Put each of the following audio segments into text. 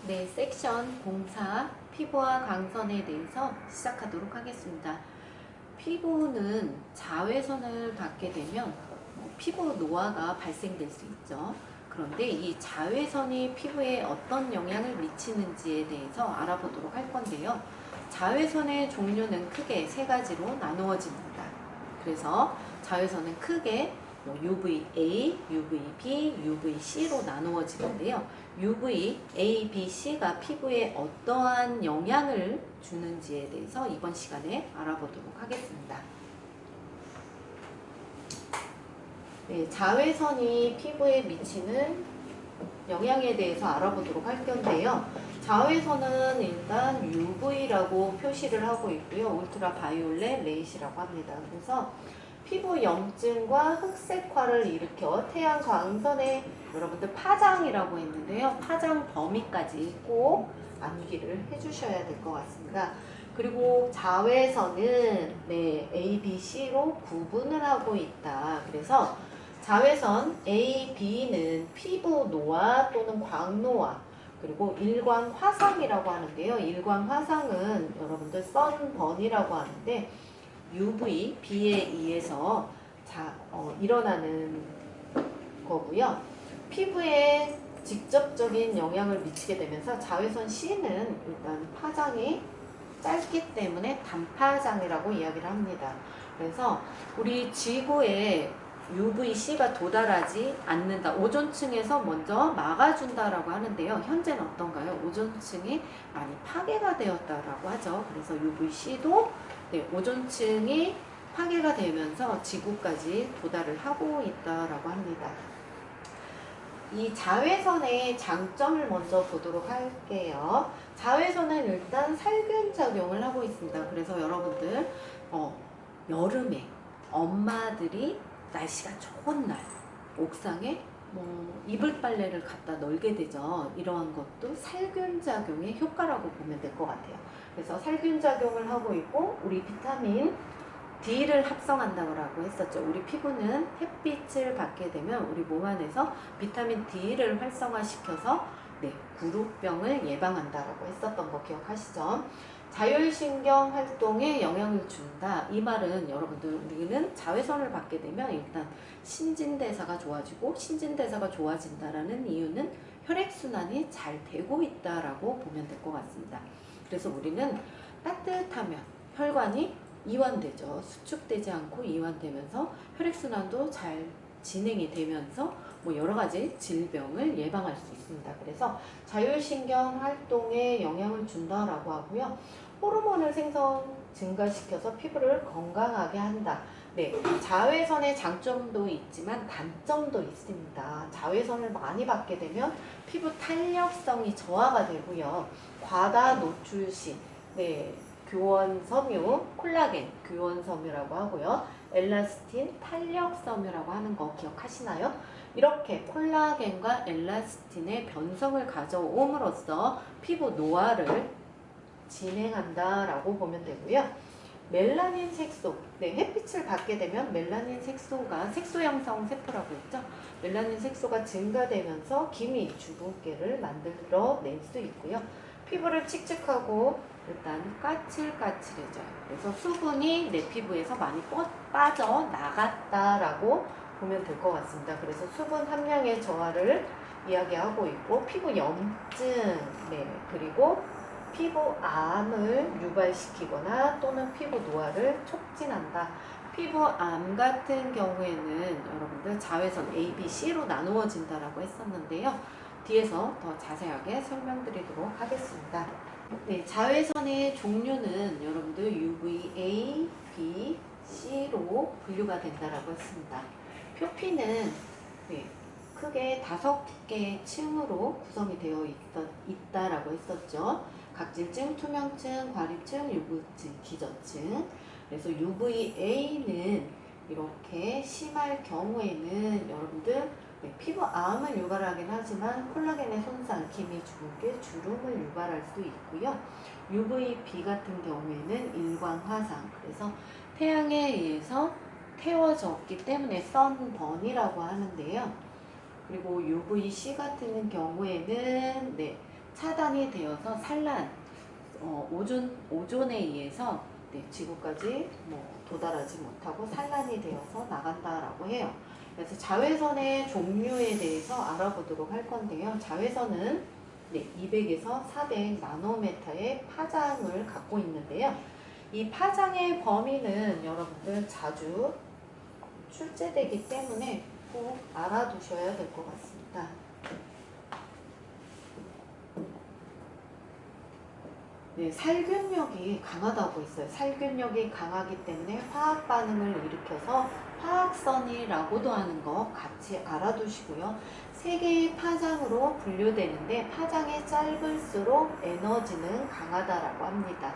네, 섹션 공사 피부와 광선에 대해서 시작하도록 하겠습니다. 피부는 자외선을 받게 되면 피부 노화가 발생될 수 있죠. 그런데 이 자외선이 피부에 어떤 영향을 미치는지에 대해서 알아보도록 할 건데요. 자외선의 종류는 크게 세 가지로 나누어집니다. 그래서 자외선은 크게 UVA, UVB, UVC로 나누어지는데요. UVA, B, C가 피부에 어떠한 영향을 주는지에 대해서 이번 시간에 알아보도록 하겠습니다. 네, 자외선이 피부에 미치는 영향에 대해서 알아보도록 할 건데요. 자외선은 일단 UV라고 표시를 하고 있고요. 울트라 바이올렛 레이시라고 합니다. 그래서 피부 염증과 흑색화를 일으켜 태양 광선에 여러분들 파장이라고 했는데요. 파장 범위까지 꼭 암기를 해주셔야 될 것 같습니다. 그리고 자외선은 A, B, C로 구분을 하고 있다. 그래서 자외선 A, B는 피부 노화 또는 광노화, 그리고 일광 화상이라고 하는데요. 일광 화상은 여러분들 선번이라고 하는데 UV, B에 의해서 일어나는 거고요. 피부에 직접적인 영향을 미치게 되면서 자외선 C는 일단 파장이 짧기 때문에 단파장이라고 이야기를 합니다. 그래서 우리 지구에 UVC가 도달하지 않는다. 오존층에서 먼저 막아준다라고 하는데요. 현재는 어떤가요? 오존층이 많이 파괴가 되었다라고 하죠. 그래서 UVC도 오존층이 파괴가 되면서 지구까지 도달을 하고 있다라고 합니다. 이 자외선의 장점을 먼저 보도록 할게요. 자외선은 일단 살균 작용을 하고 있습니다. 그래서 여러분들 여름에 엄마들이 날씨가 좋은 날 옥상에 이불 빨래를 갖다 널게 되죠. 이러한 것도 살균 작용의 효과라고 보면 될 것 같아요. 그래서 살균 작용을 하고 있고 우리 비타민 D를 합성한다고 했었죠. 우리 피부는 햇빛을 받게 되면 우리 몸 안에서 비타민 D를 활성화시켜서 구루병을 예방한다라고 했었던 거 기억하시죠? 자율신경 활동에 영향을 준다. 이 말은 여러분들 우리는 자외선을 받게 되면 일단 신진대사가 좋아지고 신진대사가 좋아진다라는 이유는 혈액순환이 잘 되고 있다라고 보면 될 것 같습니다. 그래서 우리는 따뜻하면 혈관이 이완되죠. 수축되지 않고 이완되면서 혈액순환도 잘 진행이 되면서 여러 가지 질병을 예방할 수 있습니다. 그래서 자율신경 활동에 영향을 준다라고 하고요. 호르몬을 생성 증가시켜서 피부를 건강하게 한다. 네, 자외선의 장점도 있지만 단점도 있습니다. 자외선을 많이 받게 되면 피부 탄력성이 저하가 되고요. 과다 노출 시, 교원섬유, 콜라겐, 교원섬유라고 하고요. 엘라스틴, 탄력섬유라고 하는 거 기억하시나요? 이렇게 콜라겐과 엘라스틴의 변성을 가져옴으로써 피부 노화를 진행한다라고 보면 되고요. 멜라닌 색소, 햇빛을 받게 되면 멜라닌 색소가 색소 형성 세포라고 했죠. 멜라닌 색소가 증가되면서 기미, 주근깨를 만들어낼 수 있고요. 피부를 칙칙하고 일단 까칠까칠해져요. 그래서 수분이 내 피부에서 많이 빠져나갔다라고 보면 될 것 같습니다. 그래서 수분 함량의 저하를 이야기하고 있고 피부 염증, 그리고 피부암을 유발시키거나 또는 피부 노화를 촉진한다. 피부암 같은 경우에는 여러분들 자외선 A, B, C로 나누어진다라고 했었는데요. 뒤에서 더 자세하게 설명드리도록 하겠습니다. 자외선의 종류는 여러분들 UVA, B, C로 분류가 된다라고 했습니다. 표피는 크게 5개의 층으로 구성이 되어 있다라고 했었죠. 각질층, 투명층, 과립층, 유구층, 기저층. 그래서 UVA는 이렇게 심할 경우에는 여러분들 피부암을 유발하긴 하지만 콜라겐의 손상, 기미, 주근깨, 주름을 유발할 수 있고요. UVB 같은 경우에는 일광화상, 그래서 태양에 의해서 태워졌기 때문에 선번이라고 하는데요. 그리고 UVC 같은 경우에는 차단이 되어서 산란, 오존에 의해서 지구까지 도달하지 못하고 산란이 되어서 나간다라고 해요. 그래서 자외선의 종류에 대해서 알아보도록 할 건데요. 자외선은 200에서 400 나노메타의 파장을 갖고 있는데요. 이 파장의 범위는 여러분들 자주 출제되기 때문에 꼭 알아두셔야 될 것 같습니다. 살균력이 강하다고 했어요. 살균력이 강하기 때문에 화학 반응을 일으켜서 화학선이라고도 하는 거 같이 알아두시고요. 세 개의 파장으로 분류되는데 파장이 짧을수록 에너지는 강하다라고 합니다.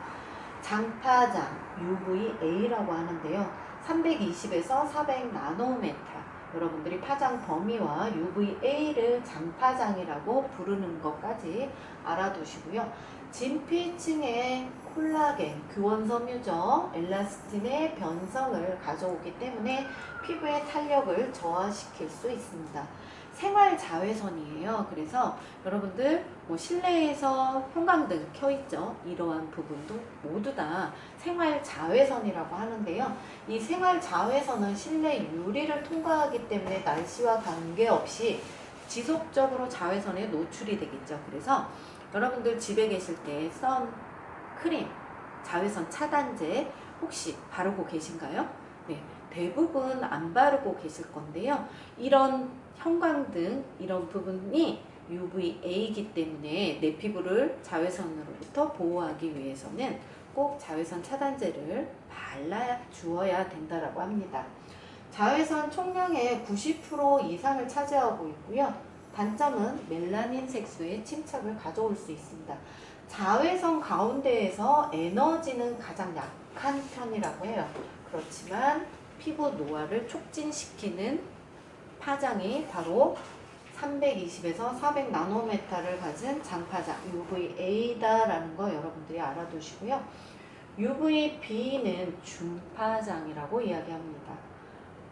장파장, UVA라고 하는데요. 320에서 400 나노메타. 여러분들이 파장 범위와 UVA를 장파장이라고 부르는 것까지 알아두시고요. 진피층의 콜라겐, 교원섬유죠. 엘라스틴의 변성을 가져오기 때문에 피부의 탄력을 저하시킬 수 있습니다. 생활 자외선이에요. 그래서 여러분들 실내에서 형광등 켜있죠. 이러한 부분도 모두 다 생활 자외선이라고 하는데요. 이 생활 자외선은 실내 유리를 통과하기 때문에 날씨와 관계없이 지속적으로 자외선에 노출이 되겠죠. 그래서 여러분들 집에 계실 때 선크림, 자외선 차단제 혹시 바르고 계신가요? 네, 대부분 안 바르고 계실 건데요. 이런 형광등, 이런 부분이 UVA이기 때문에 내 피부를 자외선으로부터 보호하기 위해서는 꼭 자외선 차단제를 발라 주어야 된다라고 합니다. 자외선 총량의 90% 이상을 차지하고 있고요. 단점은 멜라닌 색소의 침착을 가져올 수 있습니다. 자외선 가운데에서 에너지는 가장 약한 편이라고 해요. 그렇지만 피부 노화를 촉진시키는 파장이 바로 320에서 400 나노메타를 가진 장파장 UVA다라는 거 여러분들이 알아두시고요. UVB는 중파장이라고 이야기합니다.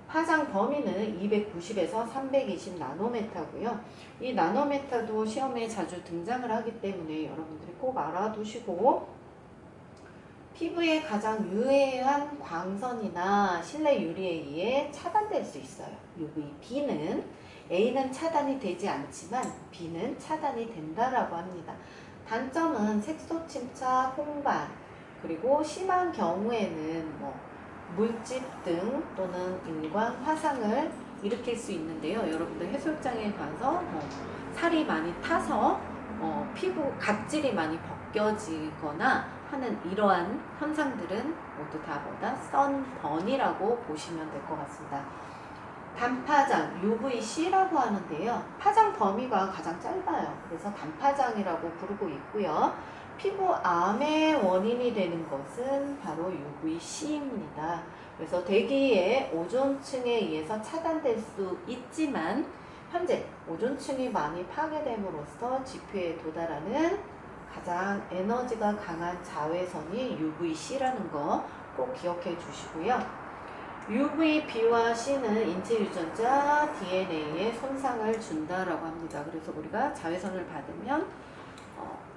파장 범위는 290에서 320 나노메타고요. 이 나노메타도 시험에 자주 등장을 하기 때문에 여러분들이 꼭 알아두시고 피부에 가장 유해한 광선이나 실내 유리에 의해 차단될 수 있어요. UVB는 A는 차단이 되지 않지만 B는 차단이 된다라고 합니다. 단점은 색소 침착, 홍반, 그리고 심한 경우에는 물집 등 또는 일광 화상을 일으킬 수 있는데요. 여러분들 해수욕장에 가서 살이 많이 타서 피부 각질이 많이 벗겨지거나 하는 이러한 현상들은 모두 다 선번이라고 보시면 될 것 같습니다. 단파장, UVC라고 하는데요. 파장 범위가 가장 짧아요. 그래서 단파장이라고 부르고 있고요. 피부암의 원인이 되는 것은 바로 UVC입니다. 그래서 대기의 오존층에 의해서 차단될 수 있지만 현재 오존층이 많이 파괴됨으로써 지표에 도달하는 가장 에너지가 강한 자외선이 UVC라는 거 꼭 기억해 주시고요. UVB와 C는 인체 유전자 DNA에 손상을 준다라고 합니다. 그래서 우리가 자외선을 받으면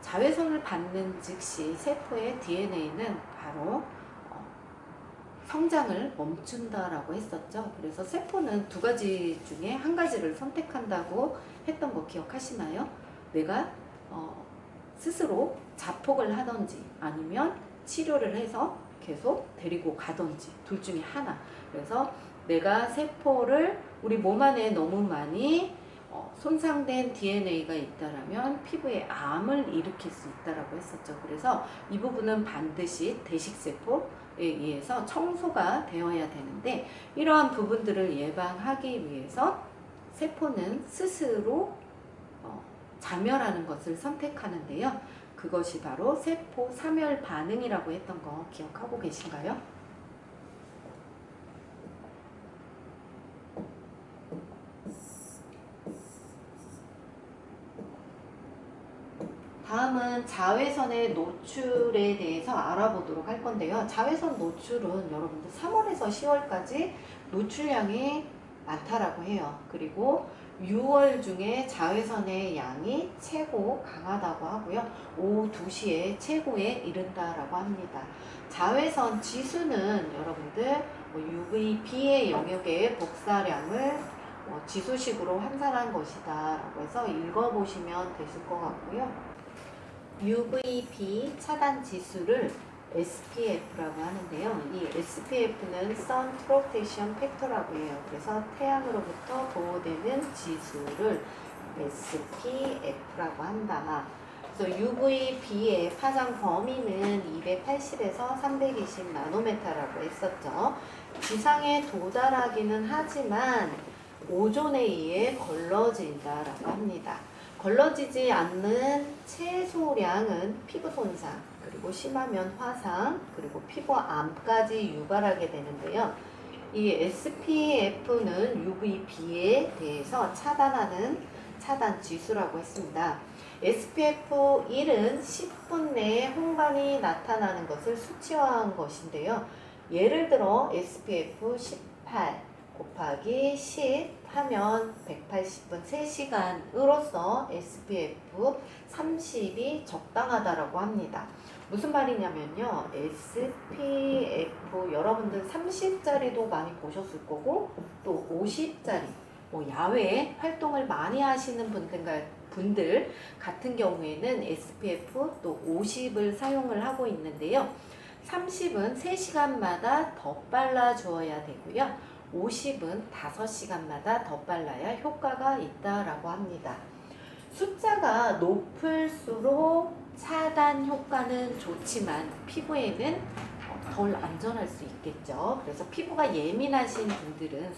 자외선을 받는 즉시 세포의 DNA는 바로 성장을 멈춘다라고 했었죠. 그래서 세포는 두 가지 중에 한 가지를 선택한다고 했던 거 기억하시나요? 내가 스스로 자폭을 하던지 아니면 치료를 해서 계속 데리고 가던지 둘 중에 하나. 그래서 내가 세포를 우리 몸 안에 너무 많이 손상된 DNA가 있다라면 피부에 암을 일으킬 수 있다라고 했었죠. 그래서 이 부분은 반드시 대식세포에 의해서 청소가 되어야 되는데 이러한 부분들을 예방하기 위해서 세포는 스스로 자멸하는 것을 선택하는데요. 그것이 바로 세포 사멸 반응이라고 했던 거 기억하고 계신가요? 다음은 자외선의 노출에 대해서 알아보도록 할 건데요. 자외선 노출은 여러분들 3월에서 10월까지 노출량이 많다라고 해요. 그리고 6월 중에 자외선의 양이 최고 강하다고 하고요. 오후 2시에 최고에 이른다라고 합니다. 자외선 지수는 여러분들 UVB의 영역의 복사량을 지수식으로 환산한 것이다 라고 해서 읽어보시면 되실 것 같고요. UVB 차단 지수를 SPF라고 하는데요. 이 SPF는 Sun Protection Factor라고 해요. 그래서 태양으로부터 보호되는 지수를 SPF라고 한다. 그래서 UVB의 파장 범위는 280에서 320 나노메타라고 했었죠. 지상에 도달하기는 하지만 오존에 의해 걸러진다라고 합니다. 걸러지지 않는 최소량은 피부 손상, 그리고 심하면 화상, 그리고 피부암까지 유발하게 되는데요. 이 SPF는 UVB에 대해서 차단하는 차단 지수라고 했습니다. SPF 1은 10분 내에 홍반이 나타나는 것을 수치화한 것인데요. 예를 들어 SPF 18 곱하기 10 하면 180분 3시간으로서 SPF 30이 적당하다라고 합니다. 무슨 말이냐면요. SPF 여러분들 30짜리도 많이 보셨을 거고 또 50짜리 야외 활동을 많이 하시는 분들 같은 경우에는 SPF 또 50을 사용을 하고 있는데요. 30은 3시간마다 덧발라 주어야 되고요. 50은 5시간마다 덧발라야 효과가 있다라고 합니다. 숫자가 높을수록 차단 효과는 좋지만 피부에는 덜 안전할 수 있겠죠. 그래서 피부가 예민하신 분들은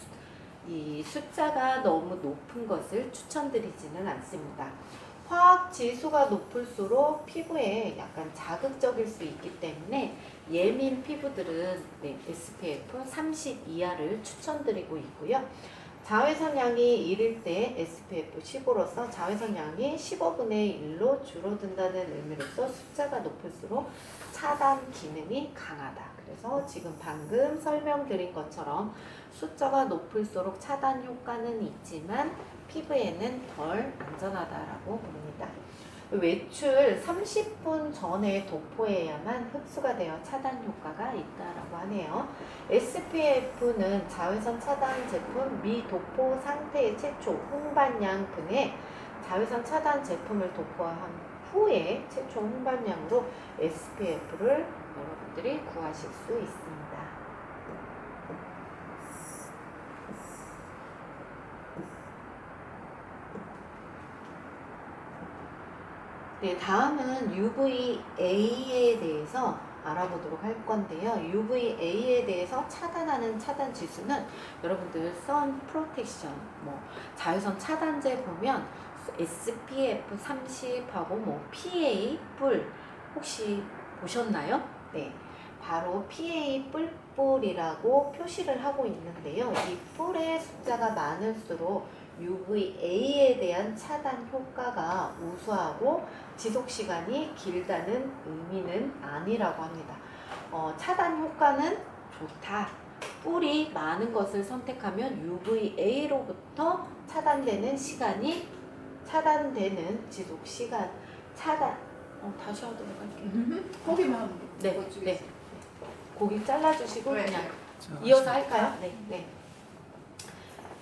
이 숫자가 너무 높은 것을 추천드리지는 않습니다. 화학 지수가 높을수록 피부에 약간 자극적일 수 있기 때문에 예민 피부들은 SPF 30 이하를 추천드리고 있고요. 자외선 양이 1일 때 SPF 15로서 자외선 양이 15분의 1로 줄어든다는 의미로서 숫자가 높을수록 차단 기능이 강하다. 그래서 지금 방금 설명드린 것처럼 숫자가 높을수록 차단 효과는 있지만 피부에는 덜 안전하다라고 봅니다. 외출 30분 전에 도포해야만 흡수가 되어 차단 효과가 있다라고 하네요. SPF는 자외선 차단 제품 미도포 상태의 최초 홍반량 분에 자외선 차단 제품을 도포한 후에 최초 홍반량으로 SPF를 여러분들이 구하실 수 있습니다. 네, 다음은 UVA에 대해서 알아보도록 할 건데요. UVA에 대해서 차단하는 차단 지수는 여러분들 선 프로텍션, 자외선 차단제 보면 SPF 30하고 PA 뿔 혹시 보셨나요? 네, 바로 PA 뿔뿔이라고 표시를 하고 있는데요. 이 뿔의 숫자가 많을수록 UVA에 대한 차단 효과가 우수하고 지속시간이 길다는 의미는 아니라고 합니다. 차단 효과는 좋다. 뿔이 많은 것을 선택하면 UVA로부터 차단되는 시간이 지속시간 다시 하도록 할게요. 거기만 네, 네. 고기 잘라주시고 네. 그냥 이어서 할까요? 네.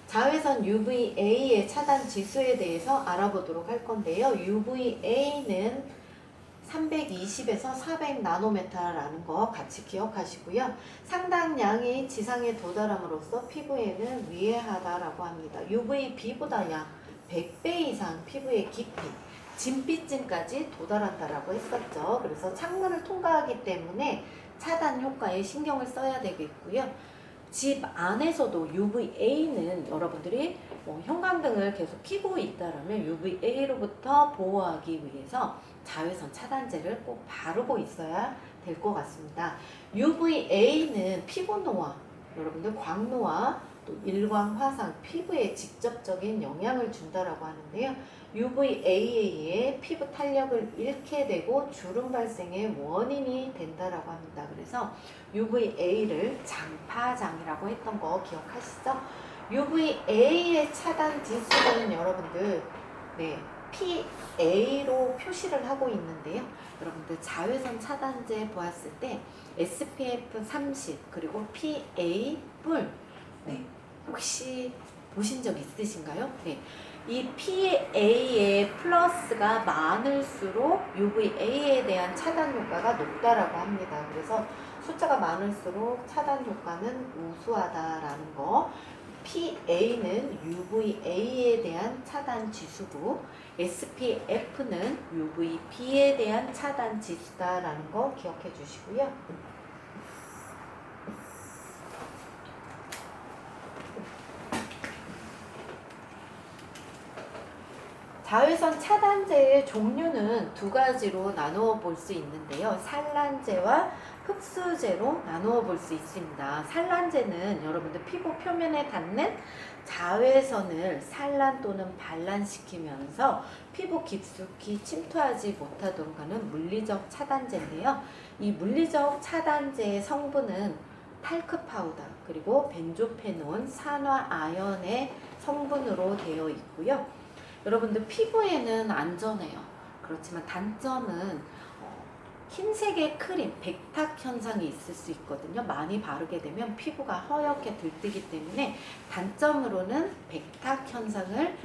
자외선 UVA의 차단 지수에 대해서 알아보도록 할 건데요. UVA는 320에서 400 나노메타라는 거 같이 기억하시고요. 상당량이 지상에 도달함으로써 피부에는 위해하다라고 합니다. UVB보다 약 100배 이상 피부의 깊이, 진피쯤까지 도달한다라고 했었죠. 그래서 창문을 통과하기 때문에 차단 효과에 신경을 써야 되겠고요. 집 안에서도 UVA는 여러분들이 형광등을 계속 켜고 있다라면 UVA로부터 보호하기 위해서 자외선 차단제를 꼭 바르고 있어야 될 것 같습니다. UVA는 피부 노화, 여러분들 광노화, 또 일광 화상, 피부에 직접적인 영향을 준다라고 하는데요. UVA에 의해 피부 탄력을 잃게 되고 주름 발생의 원인이 된다라고 합니다. 그래서 UVA를 장파장이라고 했던 거 기억하시죠? UVA의 차단 지수는 여러분들 PA로 표시를 하고 있는데요. 여러분들 자외선 차단제 보았을 때 SPF 30 그리고 PA 뿔 혹시 보신 적 있으신가요? 이 PA의 플러스가 많을수록 UVA에 대한 차단 효과가 높다라고 합니다. 그래서 숫자가 많을수록 차단 효과는 우수하다라는 거. PA는 UVA에 대한 차단 지수고 SPF는 UVB에 대한 차단 지수다라는 거 기억해 주시고요. 자외선 차단제의 종류는 두 가지로 나누어 볼 수 있는데요. 산란제와 흡수제로 나누어 볼 수 있습니다. 산란제는 여러분들 피부 표면에 닿는 자외선을 산란 또는 반란시키면서 피부 깊숙이 침투하지 못하도록 하는 물리적 차단제인데요. 이 물리적 차단제의 성분은 탈크 파우더 그리고 벤조페논, 산화 아연의 성분으로 되어 있고요. 여러분들 피부에는 안전해요. 그렇지만 단점은 흰색의 크림, 백탁 현상이 있을 수 있거든요. 많이 바르게 되면 피부가 허옇게 들뜨기 때문에 단점으로는 백탁 현상을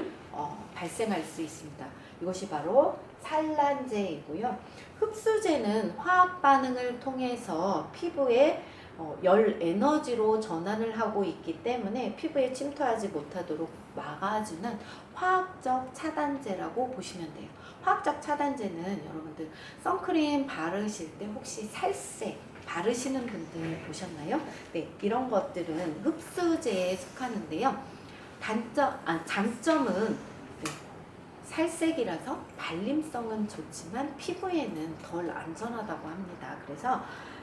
발생할 수 있습니다. 이것이 바로 산란제이고요. 흡수제는 화학 반응을 통해서 피부에 열 에너지로 전환을 하고 있기 때문에 피부에 침투하지 못하도록 막아주는 화학적 차단제라고 보시면 돼요. 화학적 차단제는 여러분들 선크림 바르실 때 혹시 살색 바르시는 분들 보셨나요? 이런 것들은 흡수제에 속하는데요. 장점은 살색이라서 발림성은 좋지만 피부에는 덜 안전하다고 합니다. 그래서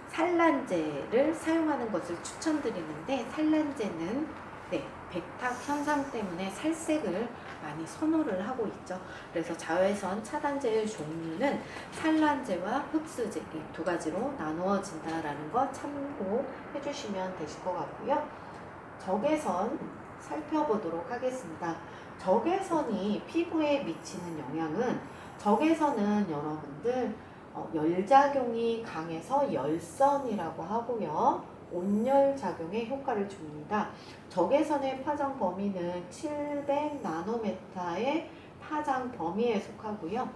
산란제를 사용하는 것을 추천드리는데 산란제는 백탁 현상 때문에 살색을 많이 선호를 하고 있죠. 그래서 자외선 차단제의 종류는 산란제와 흡수제 이 두 가지로 나누어진다라는 거 참고해 주시면 되실 것 같고요. 적외선 살펴보도록 하겠습니다. 적외선이 피부에 미치는 영향은 적외선은 여러분들 열작용이 강해서 열선이라고 하고요. 온열작용에 효과를 줍니다. 적외선의 파장 범위는 700 나노메타의 파장 범위에 속하고요.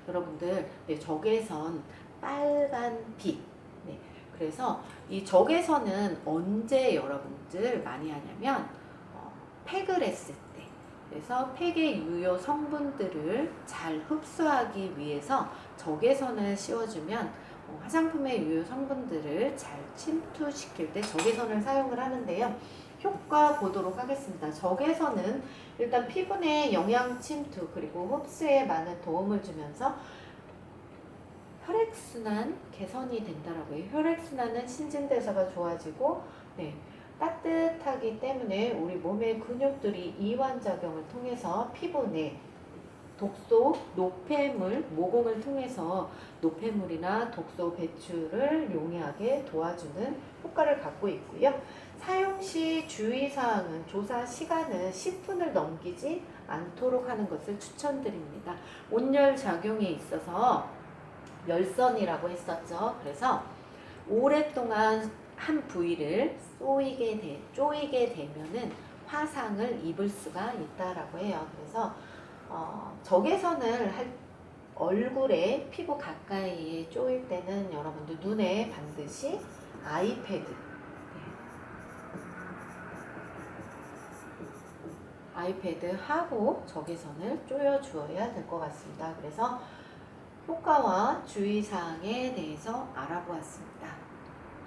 여러분들 적외선 빨간빛 그래서 이 적외선은 언제 여러분들 많이 하냐면 팩을 했을 때 그래서 팩의 유효 성분들을 잘 흡수하기 위해서 적외선을 씌워주면 화장품의 유효 성분들을 잘 침투시킬 때 적외선을 사용을 하는데요. 효과 보도록 하겠습니다. 적외선은 일단 피부 내 영양 침투 그리고 흡수에 많은 도움을 주면서 혈액순환 개선이 된다라고 해요. 혈액순환은 신진대사가 좋아지고 따뜻하기 때문에 우리 몸의 근육들이 이완작용을 통해서 피부 내 독소, 노폐물, 모공을 통해서 노폐물이나 독소 배출을 용이하게 도와주는 효과를 갖고 있고요. 사용 시 주의사항은 조사 시간은 10분을 넘기지 않도록 하는 것을 추천드립니다. 온열작용에 있어서 열선이라고 했었죠. 그래서 오랫동안 한 부위를 쪼이게 되면은 화상을 입을 수가 있다라고 해요. 그래서 적외선을 얼굴에 피부 가까이에 쪼일 때는 여러분들 눈에 반드시 아이패드 하고 적외선을 쪼여 주어야 될 것 같습니다. 그래서 효과와 주의사항에 대해서 알아보았습니다.